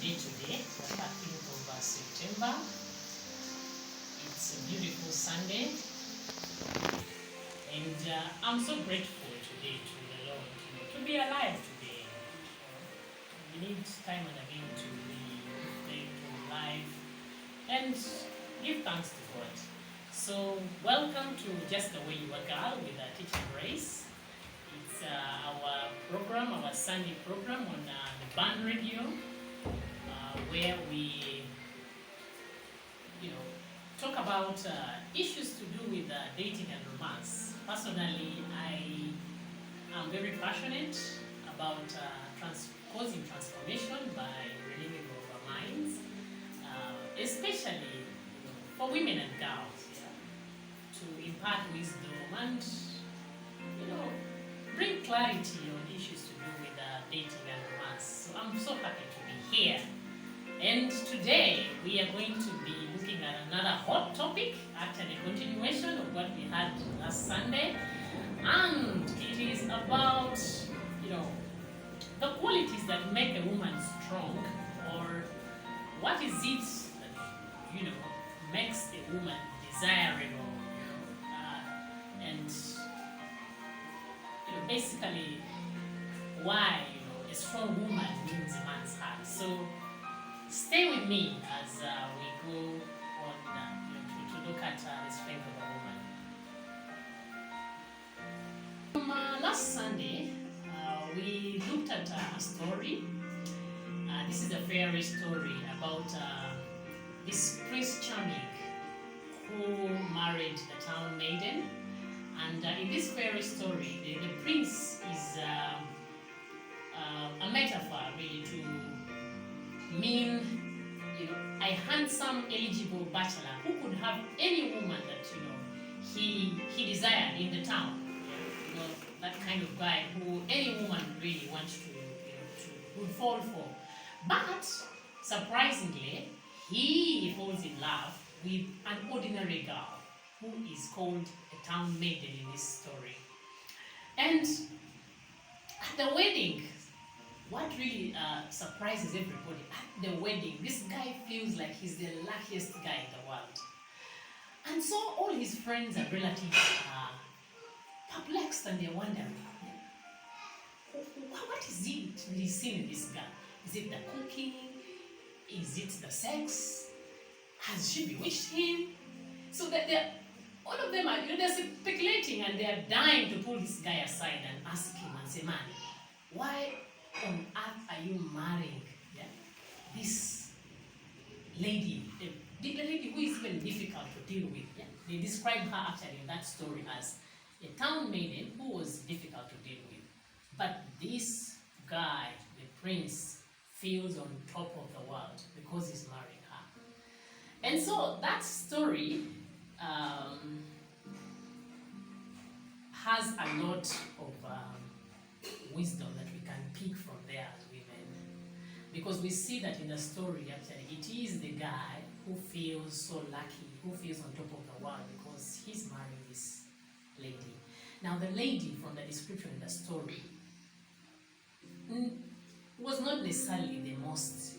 day today, the 13th of September. It's a beautiful Sunday, and I'm so grateful today to the Lord to be alive today. We need time and again to reflect on life and give thanks to God. So, welcome to Just the Way You Are Girl with Teacher Grace. It's our program, our Sunday program on the Band Radio, where we, talk about issues to do with dating and romance. Personally, I am very passionate about causing transformation by renewing of our minds, especially for women and girls, to impart wisdom and bring clarity on issues to do with dating and romance. So I'm so happy to be here. And today we are going to be looking at another hot topic, actually a continuation of what we had last Sunday. And it is about, the qualities that make a woman strong, or what is it that, makes a woman desirable, and basically why a strong woman wins a man's heart. So stay with me as we go on to look at the strength of a woman. Last Sunday we looked at a story. This is a fairy story about this Prince Charming who married the town maiden. And in this fairy story, the prince is a metaphor really to mean, a handsome, eligible bachelor who could have any woman that he desired in the town. That kind of guy who any woman really wants to would fall for. But surprisingly, he falls in love with an ordinary girl who is called a town maiden in this story. And at the wedding, what really surprises everybody, at the wedding, this guy feels like he's the luckiest guy in the world. And so all his friends and relatives are perplexed and they're wondering, what is it really seen in this guy? Is it the cooking? Is it the sex? Has she bewitched him? So that all of them are, they're speculating and they're dying to pull this guy aside and ask him and say, man, why on earth are you marrying this lady, the lady who is even difficult to deal with? They describe her actually in that story as a town maiden who was difficult to deal with. But this guy, the prince, feels on top of the world because he's marrying her. And so that story has a lot of wisdom that we can pick from there as women. Because we see that in the story, actually, it is the guy who feels so lucky, who feels on top of the world because he's marrying this lady. Now, the lady from the description in the story was not necessarily the most,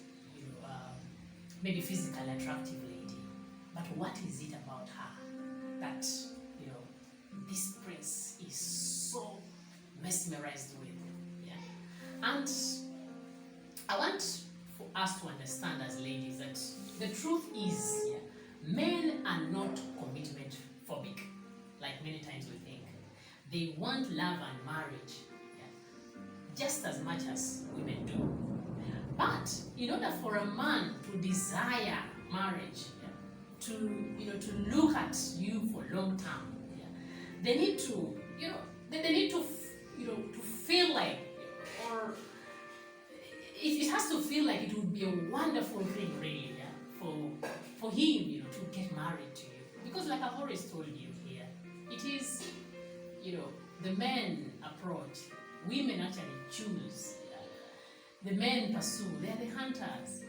maybe physically attractive lady. But what is it about her that, this prince is so mesmerized with? And I want for us to understand as ladies that the truth is, men are not commitment phobic, like many times we think. They want love and marriage, just as much as women do. But in order for a man to desire marriage, to look at you for long term, they need to, they need to, to feel like, or it has to feel like it would be a wonderful thing, really, for him, to get married to you. Because, like I've always told you here, it is, the men approach, women actually choose, the men pursue, they're the hunters.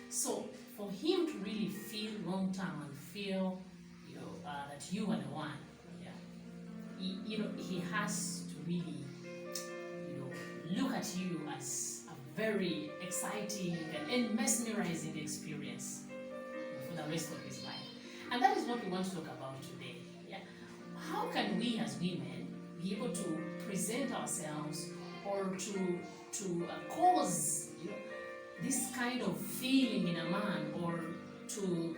So for him to really feel long term and feel, that you are the one, he has to really, look at you as a very exciting and mesmerizing experience for the rest of his life. And that is what we want to talk about today. Yeah? How can we as women be able to present ourselves or to cause this kind of feeling in a man, or to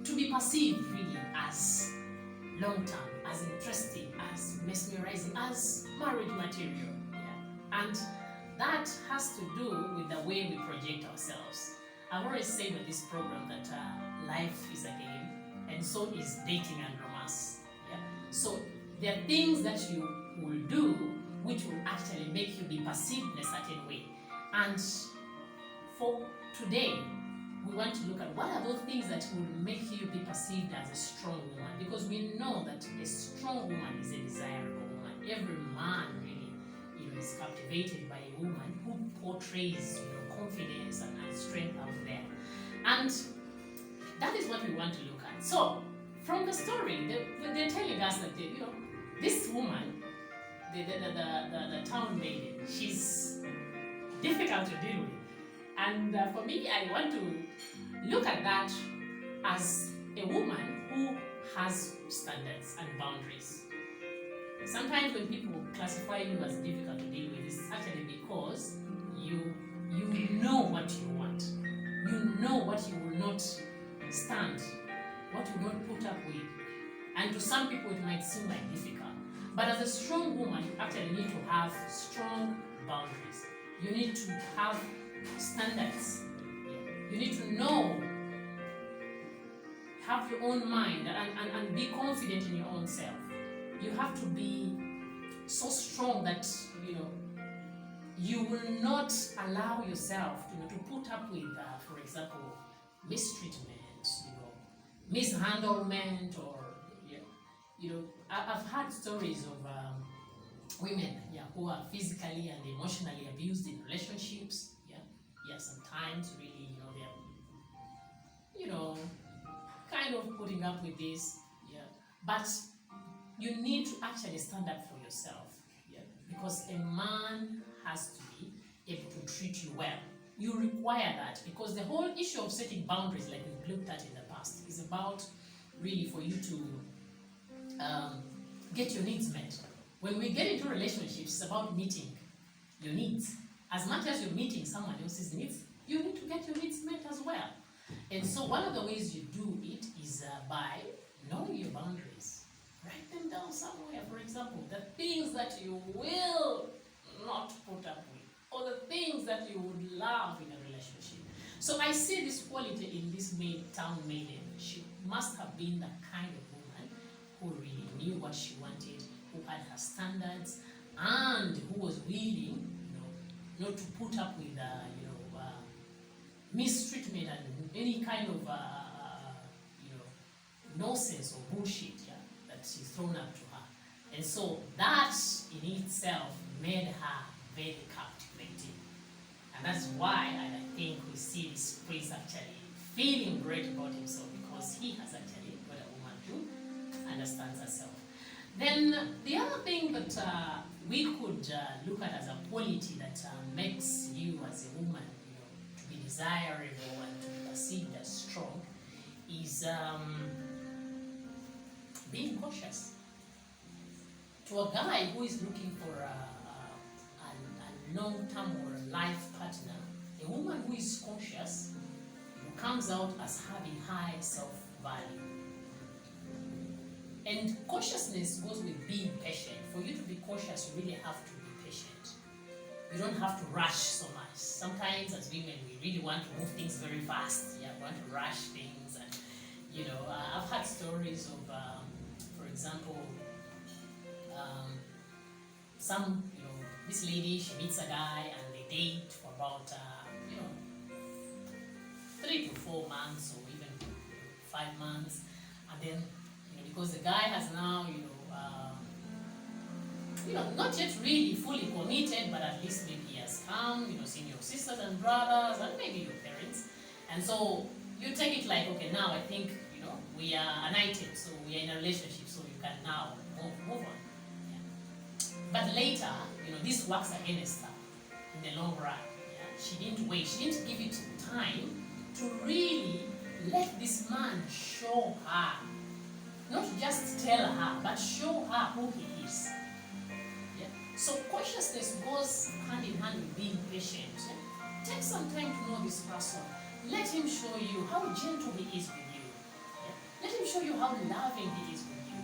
to be perceived really as long-term, as interesting, as mesmerizing, as marriage material. Yeah? And that has to do with the way we project ourselves. I've always said on this program that life is a game, and so is dating and romance. Yeah? So there are things that you will do which will actually make you be perceived in a certain way. And for today, we want to look at what are those things that will make you be perceived as a strong woman, because we know that a strong woman is a desirable woman. Every man really is captivated by a woman who portrays confidence and strength out there. And that is what we want to look at. So from the story, they're telling us that this woman, the town maiden, she's difficult to deal with. And for me, I want to look at that as a woman who has standards and boundaries. Sometimes when people classify you as difficult to deal with, it's actually because you know what you want. You know what you will not stand, what you will not put up with. And to some people it might seem like difficult. But as a strong woman, you actually need to have strong boundaries. You need to have standards. You need to know, have your own mind, and be confident in your own self. You have to be so strong that you will not allow yourself to put up with, for example, mistreatment, mishandlement, or I've heard stories of women who are physically and emotionally abused in relationships. Sometimes really they're kind of putting up with this. But you need to actually stand up for yourself. Because a man has to be able to treat you well. You require that, because the whole issue of setting boundaries, like we've looked at in the past, is about really for you to get your needs met. When we get into relationships, it's about meeting your needs. As much as you're meeting someone else's needs, you need to get your needs met as well. And so one of the ways you do it is by knowing your boundaries. Write them down somewhere. For example, the things that you will not put up with, or the things that you would love in a relationship. So I see this quality in this town maiden. She must have been the kind of woman who really knew what she wanted, who had her standards, and who was willing not to put up with mistreatment and any kind of nonsense or bullshit that she's thrown up to her. And so that in itself made her very captivating. And that's why I think we see this prince actually feeling great about himself, because he has actually got a woman who understands herself. Then the other thing that we could look at as a quality that makes you as a woman to be desirable and to be perceived as strong is being cautious. To a guy who is looking for a long-term or a life partner, a woman who is cautious comes out as having high self-value. And cautiousness goes with being patient. For you to be cautious, you really have to be patient. You don't have to rush so much. Sometimes as women, we really want to move things very fast. We want to rush things. And, I've had stories of, for example, this lady, she meets a guy and they date for about, 3 to 4 months or even 5 months. And then, because the guy has now, not yet really fully committed, but at least maybe he has come, seen your sisters and brothers and maybe your parents. And so you take it like, okay, now I think, we are an item, so we are in a relationship, so you can now move on. But later, this works against her in the long run. Yeah? She didn't wait. She didn't give it time to really let this man show her. Not just tell her, but show her who he is. Yeah? So cautiousness goes hand in hand with being patient. Yeah? Take some time to know this person. Let him show you how gentle he is with you. Yeah? Let him show you how loving he is with you.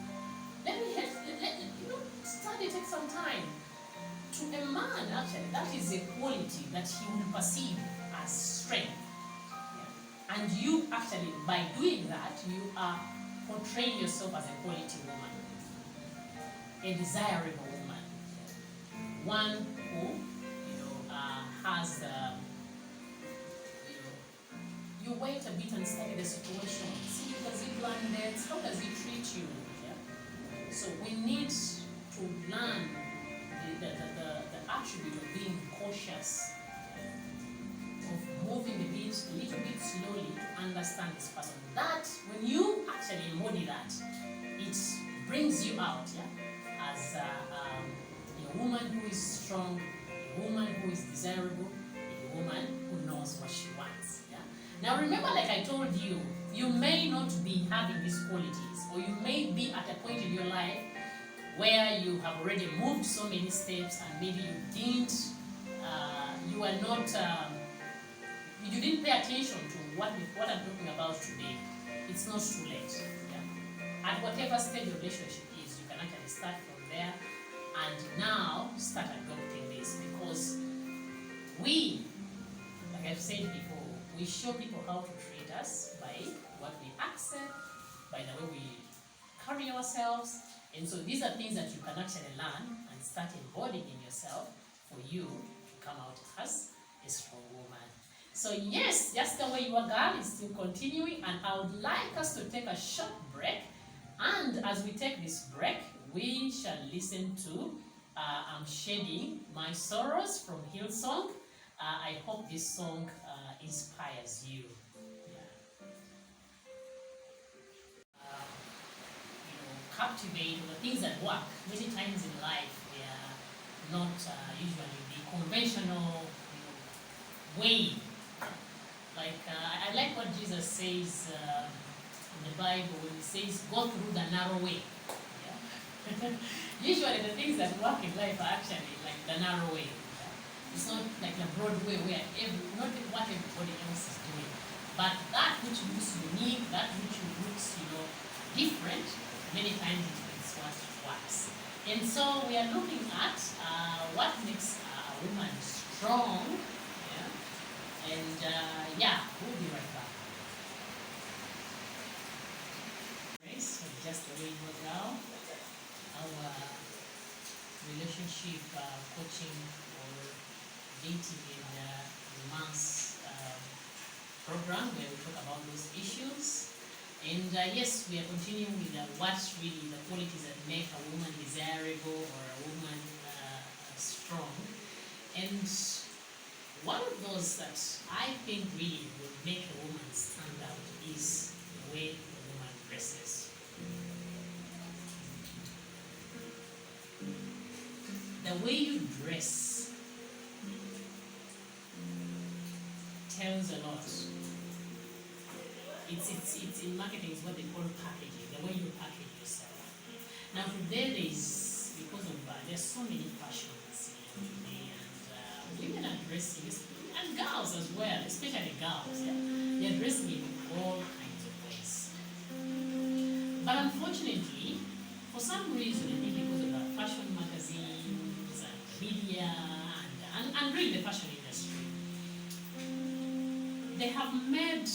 Study, take some time. To a man, actually, that is a quality that he will perceive as strength. Yeah? And you actually, by doing that, you are portraying yourself as a quality woman, a desirable woman, one who, has you wait a bit and study the situation. See, does he plan dates? How does he treat you? Yeah? So we need to learn the attribute of being cautious, of moving a little bit slowly to understand this person. That, when you actually embody that, it brings you out, yeah, as a woman who is strong, a woman who is desirable, a woman who knows what she wants. Yeah? Now remember, like I told you, you may not be having these qualities, or you may be at a point in your life where you have already moved so many steps, and maybe you didn't pay attention to what I'm talking about today. It's not too late. Yeah? At whatever stage your relationship is, you can actually start from there and now start adopting this, because we, like I've said before, we show people how to treat us by what we accept, by the way we carry ourselves. And so these are things that you can actually learn and start embodying in yourself for you to come out as a strong woman. So yes, just the way you are, girl, is still continuing, and I would like us to take a short break. And as we take this break, we shall listen to I'm Shedding My Sorrows from Hillsong. I hope this song inspires you. Captivate the things that work. Many times in life, they are not usually the conventional way. Like I like what Jesus says in the Bible when he says, "Go through the narrow way." Yeah? Usually, the things that work in life are actually like the narrow way. Yeah? It's not like the broad way where not what everybody else is doing, but that which looks unique, that which looks different. Many times it's what works. And so we are looking at what makes a woman strong. Yeah? And we'll be right back. So just the way it was now, our relationship coaching or dating and romance program where we talk about those issues. And yes, we are continuing with what's really the qualities that make a woman desirable or a woman strong. And one of those that I think really will make a woman stand out is the way the woman dresses. The way you dress tells a lot. It's in marketing, is what they call packaging, the way you package yourself. Now today there's so many fashions today, and women are dressing, and girls as well, especially girls, yeah? They're dressing in all kinds of ways. But unfortunately, for some reason, I think because of the fashion magazines and media and really the fashion industry, they have made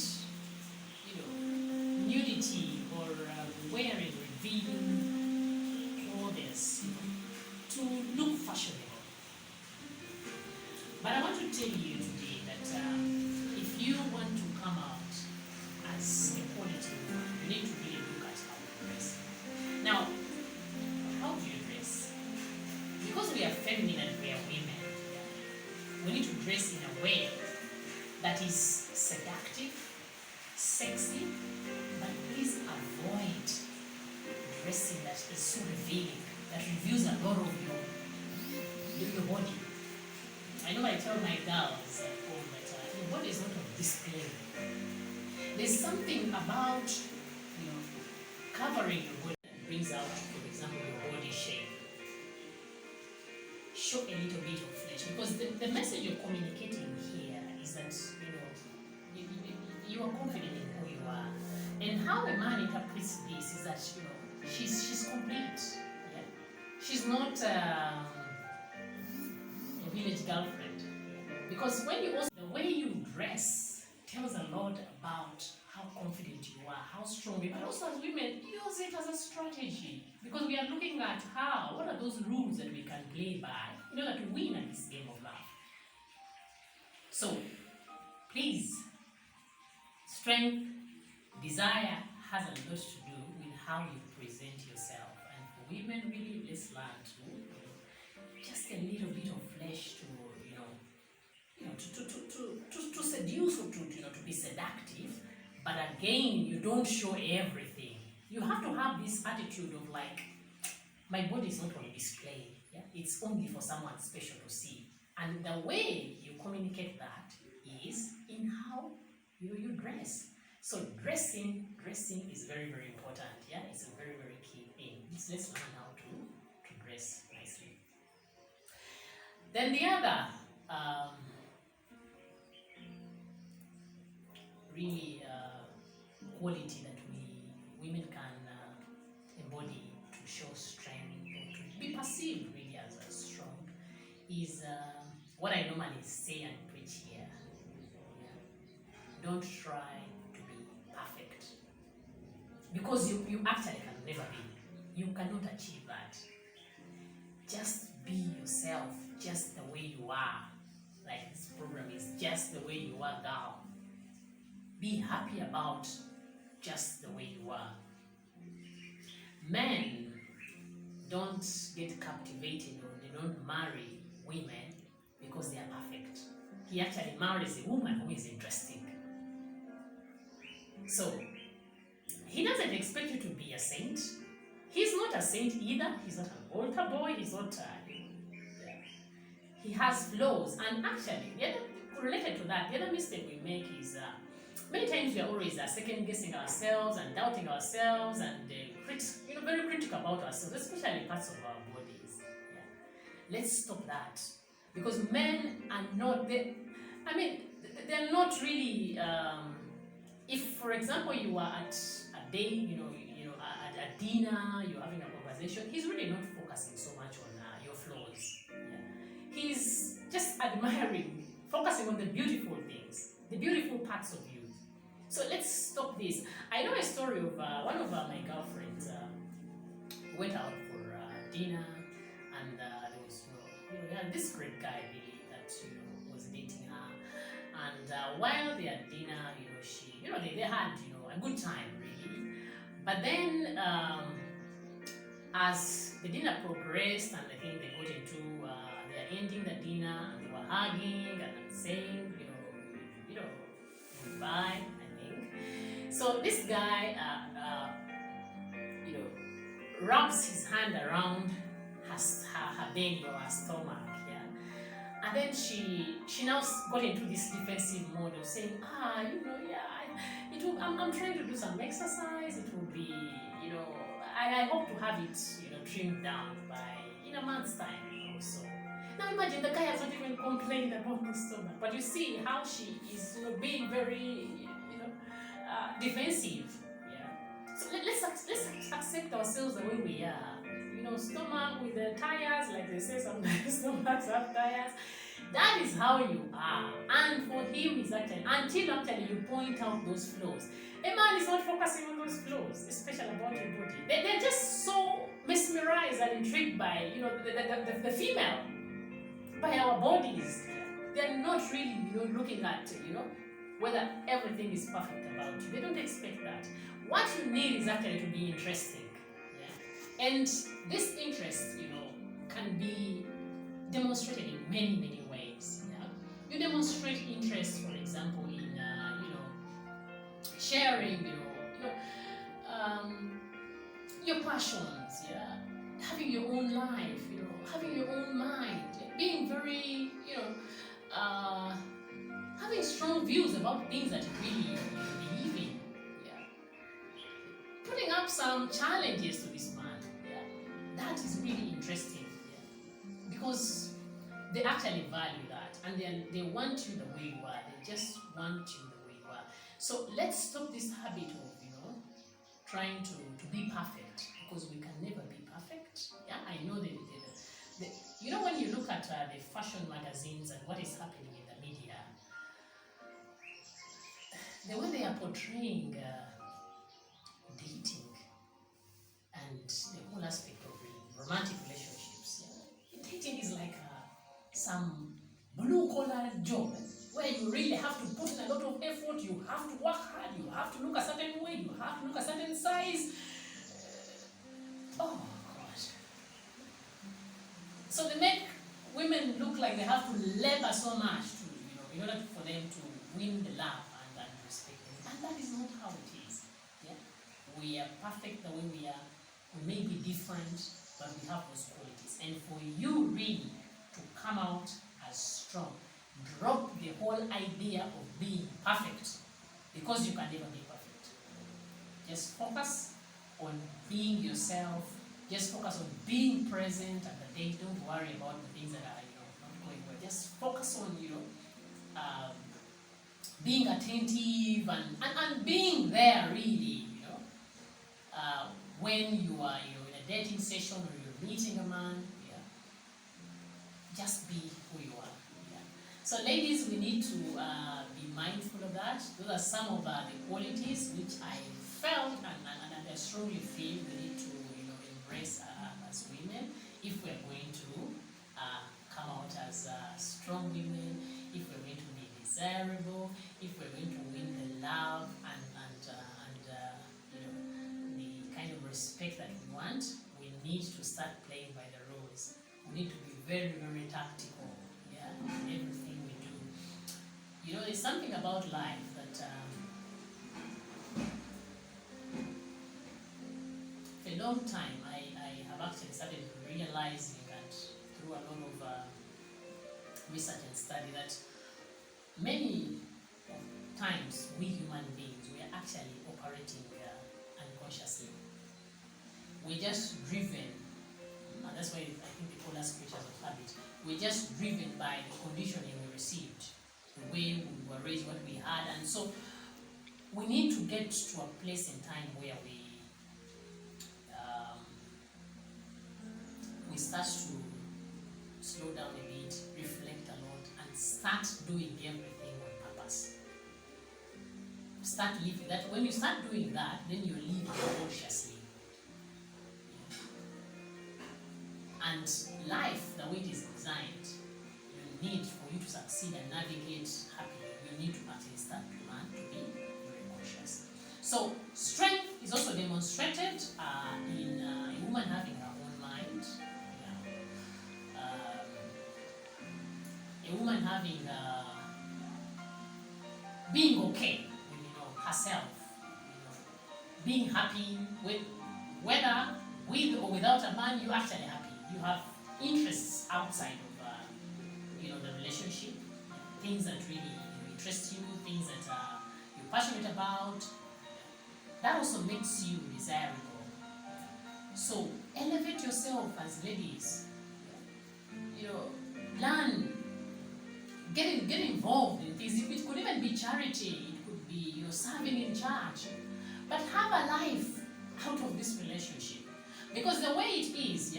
nudity or wearing revealing clothes to look fashionable. But I want to tell you today that if you want to come out as a quality woman, you need to really look at how you dress. Now, how do you dress? Because we are feminine and we are women, we need to dress in a way that is seductive, sexy, but please avoid dressing that is so revealing, that reveals a lot of you. your body. I know I tell my girls at home that your body is not on display. There's something about, covering your body that brings out, for example, your body shape. Show a little bit of flesh, because the message you're communicating here is that, you are confident in who you are. And how a man interprets this is that, she's complete. Yeah? She's not a village girlfriend. Because when you also, the way you dress tells a lot about how confident you are, how strong you are. And also as women, use it as a strategy. Because we are looking at what are those rules that we can play by in order to win at this game of life. So, please, strength, desire has a lot to do with how you present yourself. And for women, really, let's learn to, just a little bit of flesh to seduce or to be seductive. But again, you don't show everything. You have to have this attitude of like, my body is not on display. Yeah? It's only for someone special to see. And the way you communicate that is in how you dress. So dressing is very, very important. Yeah, it's a very, very key thing. Let's learn how to dress nicely. Then the other really quality that women can embody to show strength or to be perceived really as strong is what I normally say and preach here. Yeah. Don't try to be perfect, because you actually can never be. You cannot achieve that. Just be yourself, just the way you are. Like this program is just the way you are, girl. Be happy about just the way you are. Men don't get captivated, or they don't marry women because they are perfect. He actually marries a woman who is interesting. So, he doesn't expect you to be a saint. He's not a saint either. He's not an altar boy. He's not he has flaws. And actually, the other, related to that, the other mistake we make is many times we are always second guessing ourselves and doubting ourselves and very critical about ourselves, especially parts of our bodies. Yeah. Let's stop that, because men are not. They're not really. If, for example, you are at a date, at a dinner, you're having a conversation, he's really not focusing so much on your flaws. Yeah. He's just admiring, focusing on the beautiful things, the beautiful parts of you. So let's stop this. I know a story of one of my girlfriends went out for dinner, and there was this great guy really that was dating her, and while they had dinner, they had a good time really. But then as the dinner progressed, and I think they got into they're ending the dinner, and they were hugging and saying goodbye. So this guy, wraps his hand around her belly or her stomach, yeah. And then she now got into this defensive mode of saying, I'm trying to do some exercise. It will be, I hope to have it, trimmed down by in a month's time or so. Now imagine the guy has not even complained about the stomach, but you see how she is, being very, defensive. Yeah. So let's accept ourselves the way we are. Stomach with the tires, like they say sometimes stomachs have tires. That is how you are. And for him, is actually until actually you point out those flaws. A man is not focusing on those flaws, especially about your body. They're just so mesmerized and intrigued by the female, by our bodies. They're not really looking at whether everything is perfect about you. They don't expect that. What you need is actually to be interesting. Yeah? And this interest, can be demonstrated in many, many ways. Yeah? You demonstrate interest, for example, in sharing, your passions, yeah, having your own life, having your own mind, about things that you really believe in. Yeah. Putting up some challenges to this man. Yeah. That is really interesting. Yeah. Because they actually value that, and then they want you the way you are. They just want you the way you are. So let's stop this habit of, trying to be perfect, because we can never be perfect. Yeah, I know that. When you look at the fashion magazines and what is happening in the media, the way they are portraying dating and the whole aspect of romantic relationships. Yeah? Dating is like some blue-collar job where you really have to put in a lot of effort, you have to work hard, you have to look a certain way, you have to look a certain size. Oh, God. So they make women look like they have to labor so much to, in order for them to win the love and respect them. And that is not how it is. Yeah? We are perfect the way we are. We may be different, but we have those qualities. And for you really to come out as strong, drop the whole idea of being perfect, because you can never be perfect. Just focus on being yourself. Just focus on being present at the day. Don't worry about the things that are not going well. Just focus on being attentive and being there really. When you are in a dating session or you're meeting a man, just be who you are. So ladies, we need to be mindful of that. Those are some of the qualities which I felt and I strongly feel we need to embrace as women if we're going to come out as strong women, if we're going to be desirable, if we're going to win the love and the kind of respect that we want. We need to start playing by the rules. We need to be very, very tactical, in everything we do. There's something about life that for a long time I have actually started realizing that through a lot of research and study that many times we human beings, we are actually operating unconsciously. We're just driven, and that's why I think they call us creatures of habit. We're just driven by the conditioning we received, the way we were raised, what we had, and so we need to get to a place in time where we start to slow down a bit, reflect a lot, and start doing everything on purpose. Start living that. When you start doing that, then you're living consciously. And life, the way it is designed, you need, for you to succeed and navigate happily, you need to actually start to learn to be very conscious. So strength is also demonstrated in a woman having her own mind, a woman having being okay with herself, being happy with whether with or without a man. You're actually happy. You have interests outside of the relationship, things that really interest you, things that you're passionate about. That also makes you desirable. So elevate yourself as ladies. Learn, get involved in things. It could even be charity. It could be serving in church. But have a life out of this relationship, because the way it is,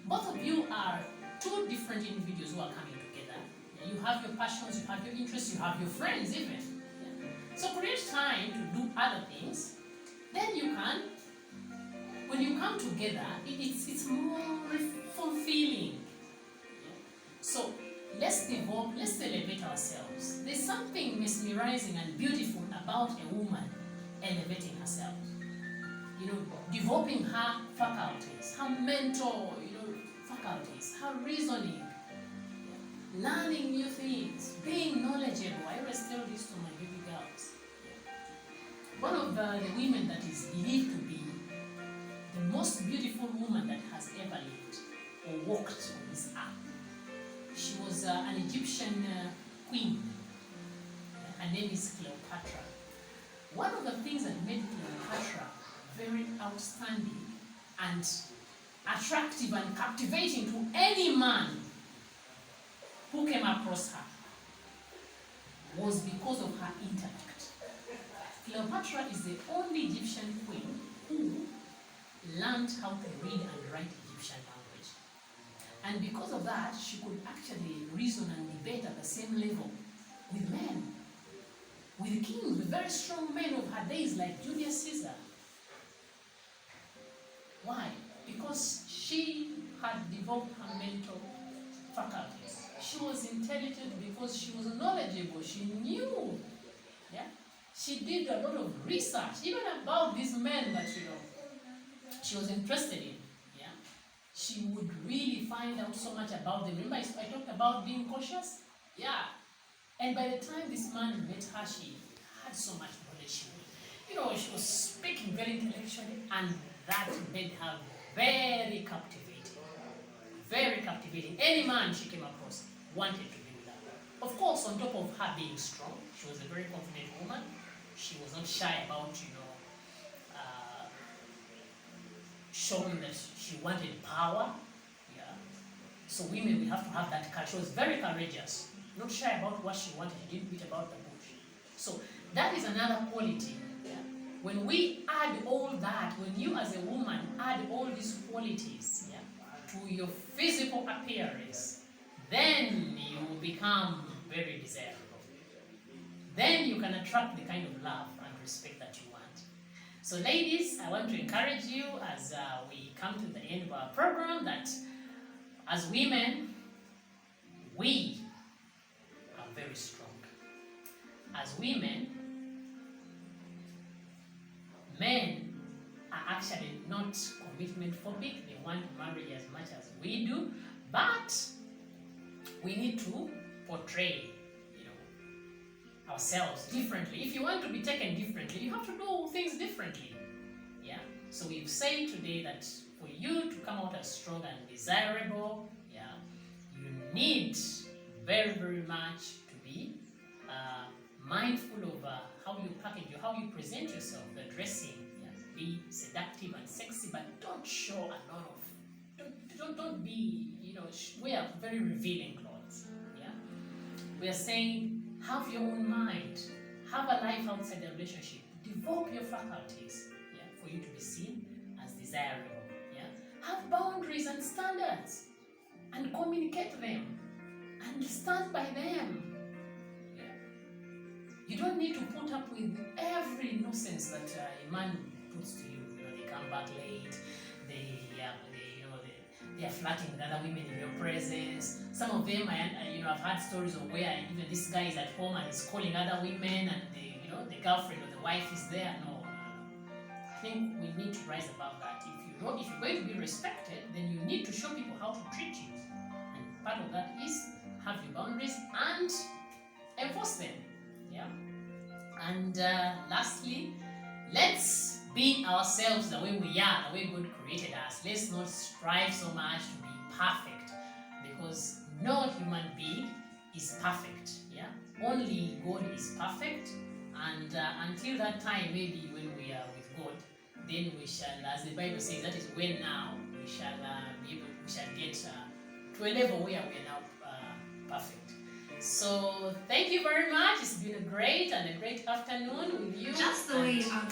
both of you are two different individuals who are coming together. You have your passions, you have your interests, you have your friends even. So create time to do other things. Then you can, when you come together, it's more fulfilling. So let's develop, let's elevate ourselves. There's something mesmerizing and beautiful about a woman elevating herself. Developing her faculties, her mental, faculties, her reasoning, learning new things, being knowledgeable. I always tell this to my baby girls. One of the women that is believed to be the most beautiful woman that has ever lived or walked on this earth. She was an Egyptian queen. Her name is Cleopatra. One of the things that made Cleopatra very outstanding and attractive and captivating to any man who came across her was because of her intellect. Cleopatra is the only Egyptian queen who learned how to read and write Egyptian language. And because of that, she could actually reason and debate at the same level with men, with kings, with very strong men of her days like Julius Caesar. Why? Because she had developed her mental faculties. She was intelligent because she was knowledgeable. She knew. Yeah? She did a lot of research, even about these men that she was interested in. Yeah? She would really find out so much about them. Remember I talked about being cautious? Yeah. And by the time this man met her, she had so much knowledge. She was speaking very intellectually, and that made her very captivating. Very captivating. Any man she came across wanted to be with her. Of course, on top of her being strong, she was a very confident woman. She was not shy about, showing that she wanted power. Yeah. So women, we have to have that courage. She was very courageous, not shy about what she wanted. She didn't beat about the bush. So that is another quality. Yeah. When we add all that, when you as a woman add all these qualities, yeah, to your physical appearance, then you become very desirable. Then you can attract the kind of love and respect that you want. So ladies, I want to encourage you as we come to the end of our program that as women, we are very strong. As women, men are actually not commitment phobic. They want marriage as much as we do, but we need to portray ourselves differently. If you want to be taken differently, you have to do things differently. Yeah. So we've said today that for you to come out as strong and desirable, yeah, you need very, very much to be mindful of how you package, how you present yourself, the dressing. Yeah. Be seductive and sexy, but don't show a lot of. Don't be. Wear very revealing clothes. Yeah. We are saying, have your own mind. Have a life outside the relationship. Develop your faculties, yeah, for you to be seen as desirable. Yeah? Have boundaries and standards, and communicate them, and stand by them. Yeah? You don't need to put up with every nonsense that a man puts to you. They come back late. They are flirting with other women in your presence. Some of them, I've had stories of where even this guy is at home and is calling other women, and the girlfriend or the wife is there. No. I think we need to rise above that. If you're going to be respected, then you need to show people how to treat you. And part of that is have your boundaries and enforce them. Yeah. And lastly, let's be ourselves the way we are, the way God created us. Let's not strive so much to be perfect, because no human being is perfect. Yeah, only God is perfect, and until that time, maybe when we are with God, then we shall, as the Bible says, that is when now we shall get to a level where we are now perfect. So thank you very much. It's been a great afternoon with you. Just the way you are,